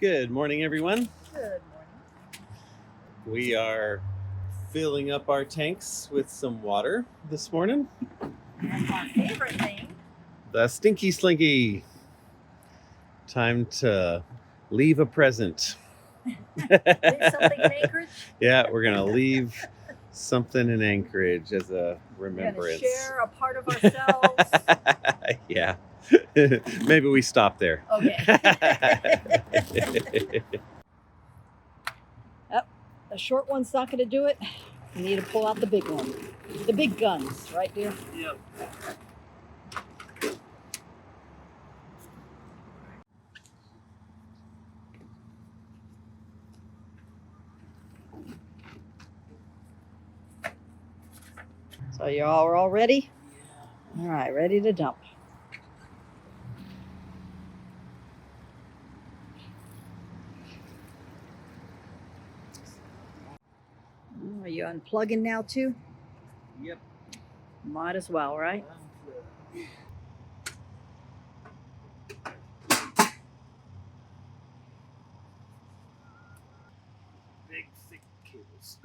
Good morning, everyone. Good morning. We are filling up our tanks with some water this morning. That's my favorite thing. The Stinky Slinky. Time to leave a present. Leave something in Anchorage. Yeah, we're going to leave something in Anchorage as a We're remembrance. going to share a part of ourselves. Yeah. Maybe we stop there. Okay. Yep. The short one's not going to do it. You need to pull out the big one. The big guns, right, dear? Yep. So you all ready? All right, ready to dump. Are you unplugging now too? Yep. Might as well, right? Big, thick cables.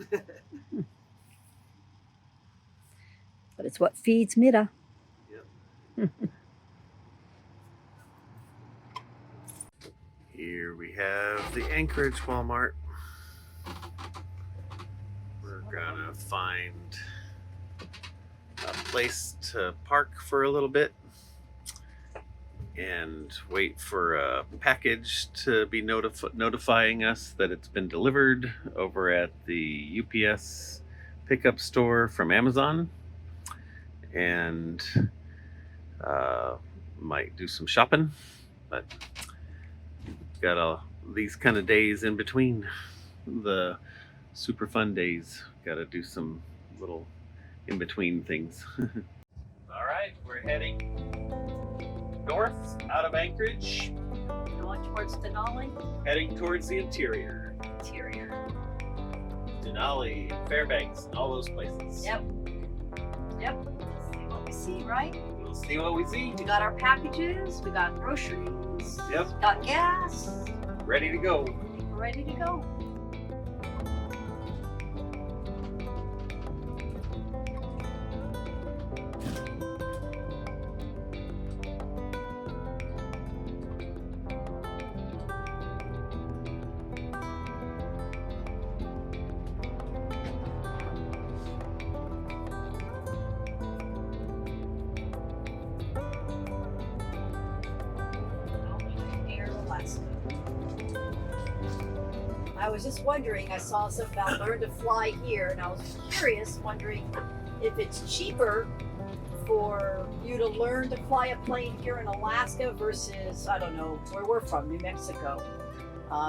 But it's what feeds Mida. Yep. Here we have the Anchorage Walmart. We're gonna find a place to park for a little bit and wait for a package to be notifying us that it's been delivered over at the UPS pickup store from Amazon, and might do some shopping, but got these kind of days in between the super fun days. Got to do some little in between things. All right, we're heading north out of Anchorage, Going towards Denali. heading towards the interior. Denali, Fairbanks, and all those places. Yep. Let's see what we see, right? We'll see what we see. We got our packages, we got groceries, Yep, got gas. ready to go. We're ready to go. I was just wondering, I saw something about learn to fly here, and I was curious, wondering if it's cheaper for you to learn to fly a plane here in Alaska versus, I don't know, where we're from, New Mexico.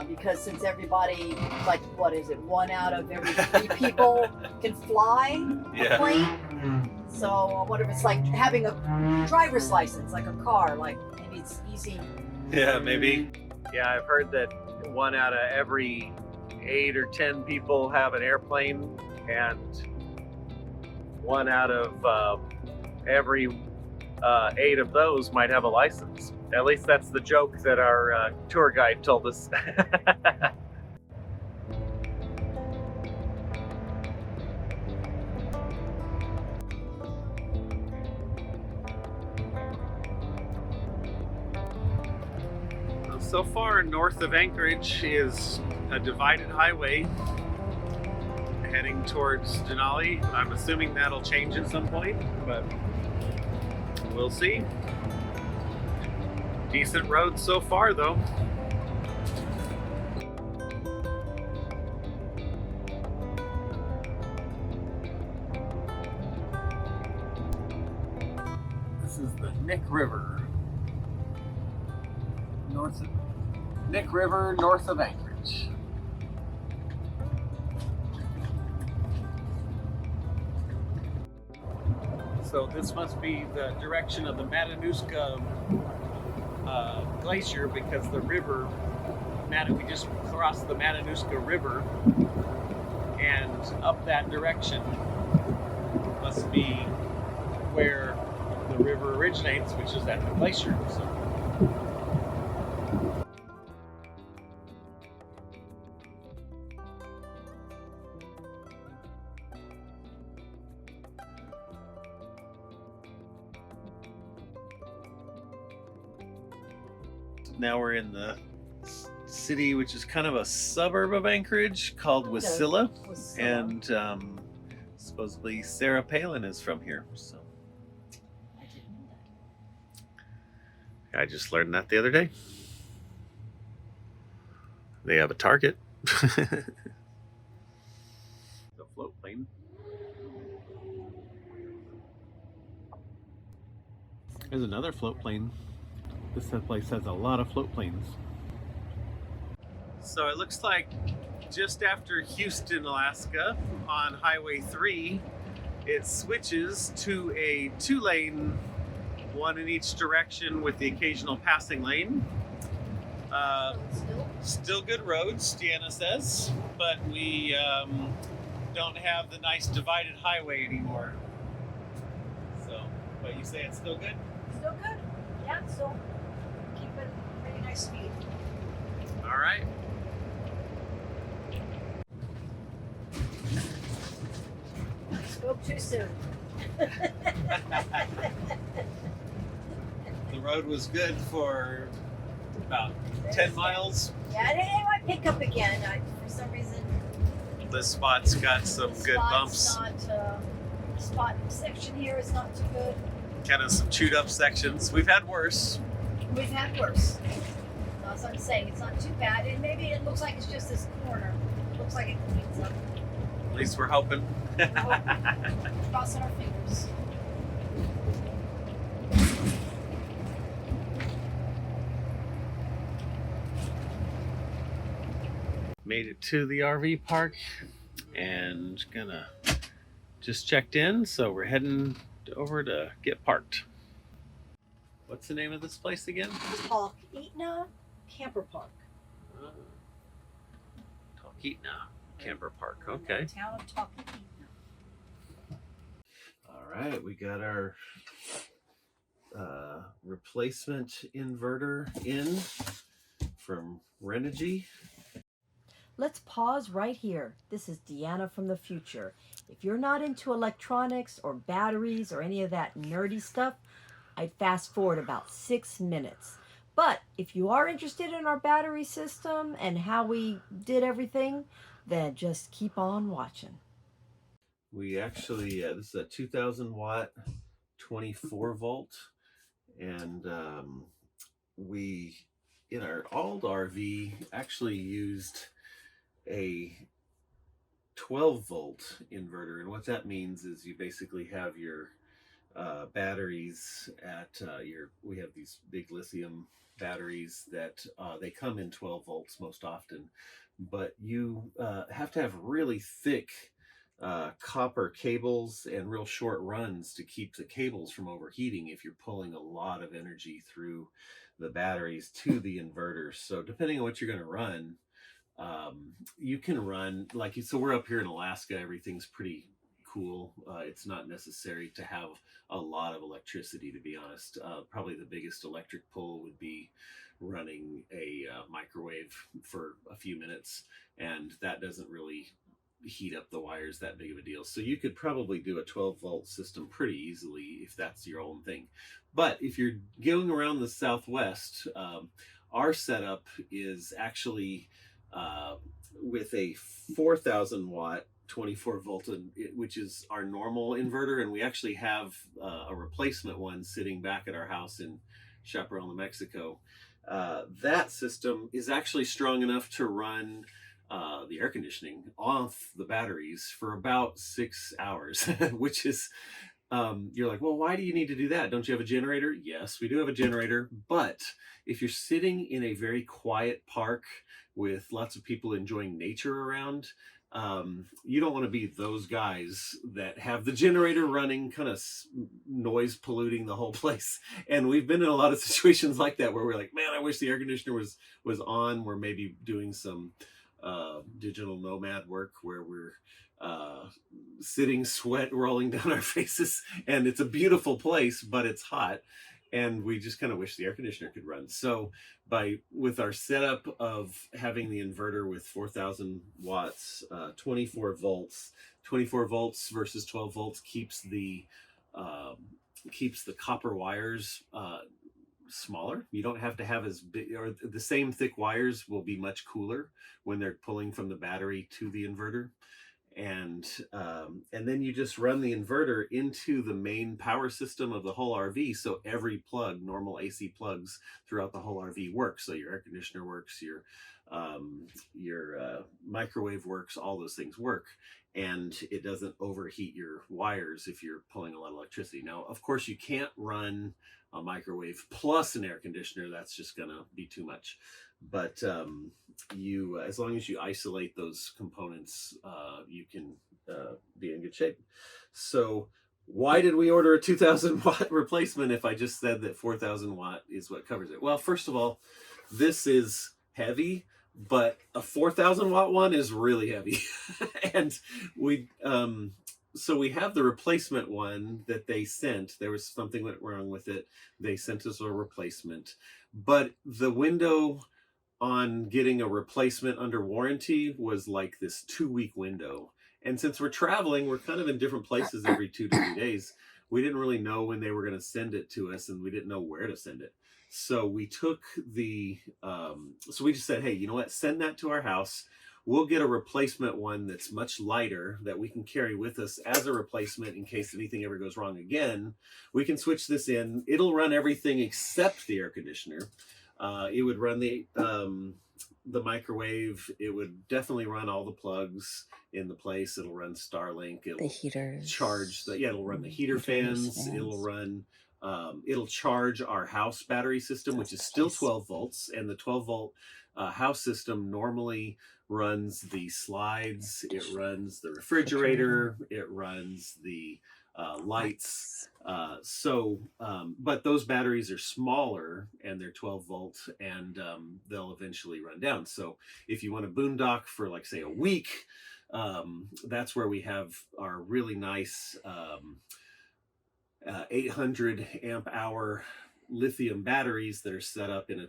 Because since everybody, like, what is it, 1 out of every 3 people can fly a plane? So I wonder if it's like having a driver's license, like a car, like maybe it's easy. Yeah, maybe. Yeah, I've heard that 1 out of every 8 or 10 people have an airplane, and 1 out of every 8 of those might have a license. At least that's the joke that our tour guide told us. So far north of Anchorage is a divided highway heading towards Denali. I'm assuming that'll change at some point, but we'll see. Decent roads so far, though. This is the Nick River. Nick River, north of Anchorage. So this must be the direction of the Matanuska glacier, because the river, we just crossed the Matanuska River, and up that direction must be where the river originates, which is at the glacier. So now we're in the city, which is kind of a suburb of Anchorage called Wasilla. And supposedly Sarah Palin is from here. So I didn't know I just learned that the other day. They have a Target. The float plane. There's another float plane. This place has a lot of float planes. So it looks like just after Houston, Alaska, on Highway 3, it switches to a 2-lane, one in each direction with the occasional passing lane. Still good roads, Deanna says, but we don't have the nice divided highway anymore. So, but you say it's still good? Still good. Yeah, still keeping pretty nice speed. All right. Spoke too soon. The road was good for about 10 miles. Yeah, it might pick up again. For some reason, This spot's got some good bumps. Spot section here is not too good. Kind of some chewed up sections. We've had worse. We've had worse. As I'm saying, it's not too bad. And maybe it looks like it's just this corner. It looks like it cleans up. At least we're hoping. Crossing our fingers. Made it to the RV park and gonna just checked in, so we're heading over to get parked. What's the name of this place again? Talkeetna Camper Park. Talkeetna Camper Park. Okay. The town of Talkeetna. All right, we got our replacement inverter in from Renogy. Let's pause right here. This is Deanna from the future. If you're not into electronics or batteries or any of that nerdy stuff, I'd fast forward about 6 minutes. But if you are interested in our battery system and how we did everything, then just keep on watching. We actually, this is a 2000 watt, 24 volt. And we, in our old RV, actually used a 12 volt inverter. And what that means is you basically have your batteries at we have these big lithium batteries that they come in 12 volts most often, but you have to have really thick copper cables and real short runs to keep the cables from overheating if you're pulling a lot of energy through the batteries to the inverter. So depending on what you're going to run, you can run so we're up here in Alaska, everything's pretty cool. It's not necessary to have a lot of electricity, to be honest. Probably the biggest electric pull would be running a microwave for a few minutes, and that doesn't really heat up the wires that big of a deal. So you could probably do a 12 volt system pretty easily if that's your own thing. But if you're going around the Southwest, our setup is actually with a 4000 watt 24 volt, which is our normal inverter, and we actually have a replacement one sitting back at our house in Chaparral, New Mexico. That system is actually strong enough to run the air conditioning off the batteries for about 6 hours, which is you're like, well, why do you need to do that? Don't you have a generator? Yes, we do have a generator, but if you're sitting in a very quiet park with lots of people enjoying nature around, you don't want to be those guys that have the generator running, kind of noise polluting the whole place. And we've been in a lot of situations like that where we're like, man, I wish the air conditioner was on. We're maybe doing some digital nomad work where we're sitting, sweat rolling down our faces, and it's a beautiful place, but it's hot, and we just kind of wish the air conditioner could run. So with our setup of having the inverter with 4000 watts, 24 volts versus 12 volts keeps the copper wires smaller. You don't have to have as big, or the same thick wires will be much cooler when they're pulling from the battery to the inverter. And then you just run the inverter into the main power system of the whole RV. So every plug, normal AC plugs throughout the whole RV work. So your air conditioner works, your microwave works, all those things work. And it doesn't overheat your wires if you're pulling a lot of electricity. Now, of course, you can't run a microwave plus an air conditioner. That's just going to be too much. But you, as long as you isolate those components, you can be in good shape. So why did we order a 2,000 watt replacement if I just said that 4,000 watt is what covers it? Well, first of all, this is heavy, but a 4,000 watt one is really heavy. And we so we have the replacement one that they sent. There was something went wrong with it. They sent us a replacement, but the window on getting a replacement under warranty was like this 2-week window. And since we're traveling, we're kind of in different places every 2 to 3 days. We didn't really know when they were going to send it to us, and we didn't know where to send it. So we took so we just said, hey, you know what? Send that to our house. We'll get a replacement one that's much lighter that we can carry with us as a replacement in case anything ever goes wrong again. We can switch this in. It'll run everything except the air conditioner. It would run the microwave. It would definitely run all the plugs in the place. It'll run Starlink. It'll The heaters. charge it'll run the heater fans. It'll run it'll charge our house battery system, which is still 12 volts. And the 12 volt house system normally runs the slides. It runs the refrigerator. It runs the lights. But those batteries are smaller and they're 12 volt, and they'll eventually run down. So if you want to boondock for, like, say, a week, that's where we have our really nice 800 amp hour lithium batteries that are set up in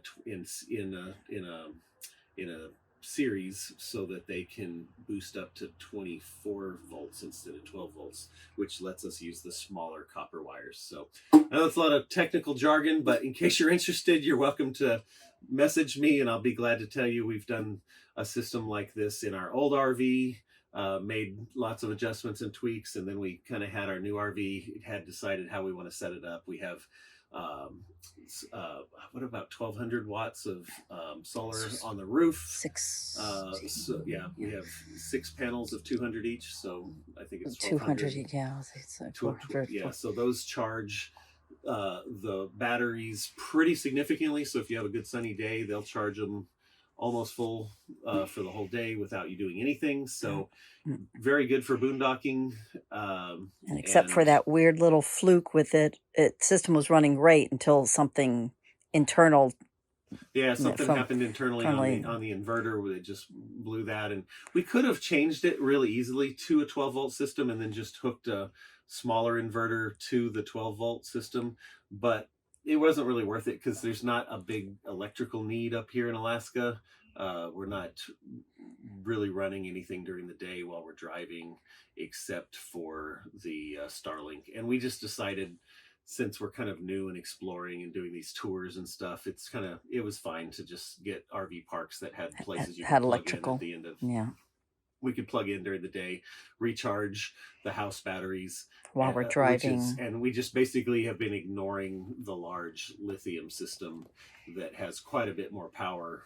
a series so that they can boost up to 24 volts instead of 12 volts, which lets us use the smaller copper wires. So I know it's a lot of technical jargon, but in case you're interested, you're welcome to message me and I'll be glad to tell you we've done a system like this in our old RV, made lots of adjustments and tweaks, and then we kind of had our new RV, had decided how we want to set it up. We have what about 1,200 watts of solar on the roof? Six. We have 6 panels of 200 each, so I think it's 200. Yeah, it's 400. Yeah, so those charge the batteries pretty significantly. So if you have a good sunny day, they'll charge them almost full for the whole day without you doing anything. So very good for boondocking. And except for that weird little fluke with it, system was running great until something internal. Yeah, something happened internally on the inverter where it just blew that. And we could have changed it really easily to a 12 volt system and then just hooked a smaller inverter to the 12 volt system. But it wasn't really worth it because there's not a big electrical need up here in Alaska. We're not really running anything during the day while we're driving except for the Starlink. And we just decided, since we're kind of new and exploring and doing these tours and stuff, it was fine to just get RV parks that had places you had could plug electrical in at the end of. Yeah. We could plug in during the day, recharge the house batteries while we're driving. And we just basically have been ignoring the large lithium system that has quite a bit more power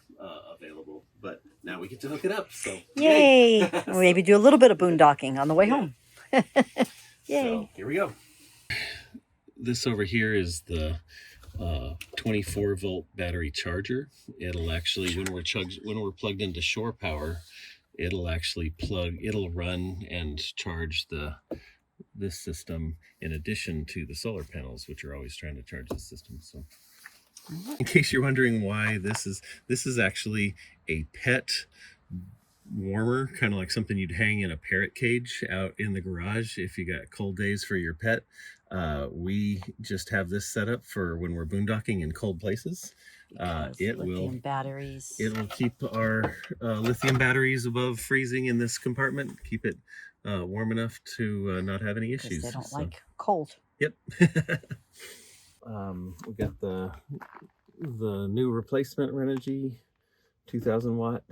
available. But now we get to hook it up. So yay! Maybe do a little bit of boondocking on the way home. Yay! So here we go. This over here is the 24 volt battery charger. It'll actually, when we're plugged into shore power, it'll actually it'll run and charge this system in addition to the solar panels, which are always trying to charge the system. So in case you're wondering why this is actually a pet warmer, kind of like something you'd hang in a parrot cage out in the garage if you got cold days for your pet. We just have this set up for when we're boondocking in cold places. It'll keep our lithium batteries above freezing in this compartment, keep it warm enough to not have any issues. They don't like cold. Yep. We got the new replacement Renogy 2000 watt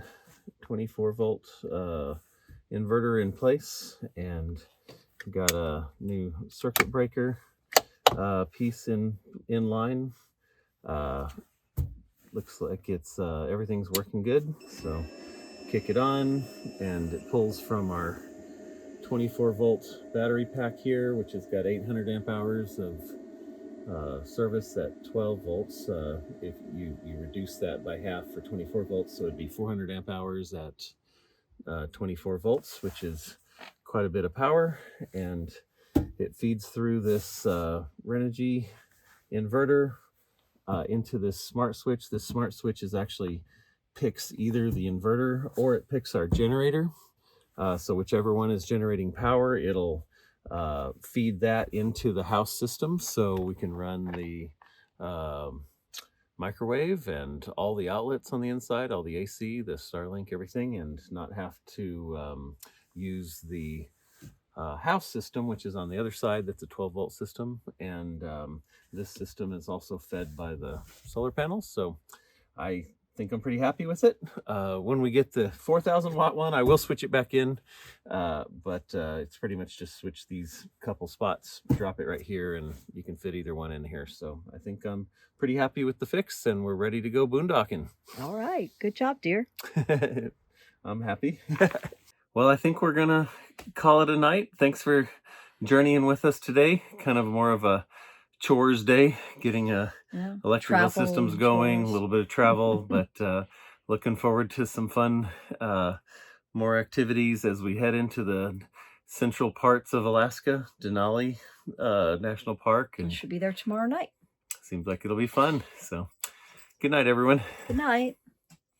24 volt inverter in place, and we got a new circuit breaker piece in line. Looks like it's everything's working good. So kick it on, and it pulls from our 24 volt battery pack here, which has got 800 amp hours of service at 12 volts. If you reduce that by half for 24 volts, so it'd be 400 amp hours at 24 volts, which is quite a bit of power. And it feeds through this Renogy inverter into this smart switch. This smart switch is actually picks either the inverter or it picks our generator. So whichever one is generating power, it'll feed that into the house system, so we can run the microwave and all the outlets on the inside, all the AC, the Starlink, everything, and not have to use the house system, which is on the other side. That's a 12 volt system, and this system is also fed by the solar panels. So I think I'm pretty happy with it. When we get the 4,000 watt one, I will switch it back in, but it's pretty much just switch these couple spots, drop it right here, and you can fit either one in here. So I think I'm pretty happy with the fix, and we're ready to go boondocking. All right. Good job, dear. I'm happy. Well, I think we're gonna call it a night. Thanks for journeying with us today. Kind of more of a chores day, getting electrical systems going, a little bit of travel, but looking forward to some fun, more activities as we head into the central parts of Alaska, Denali National Park. And And should be there tomorrow night. seems like it'll be fun. So good night, everyone. Good night.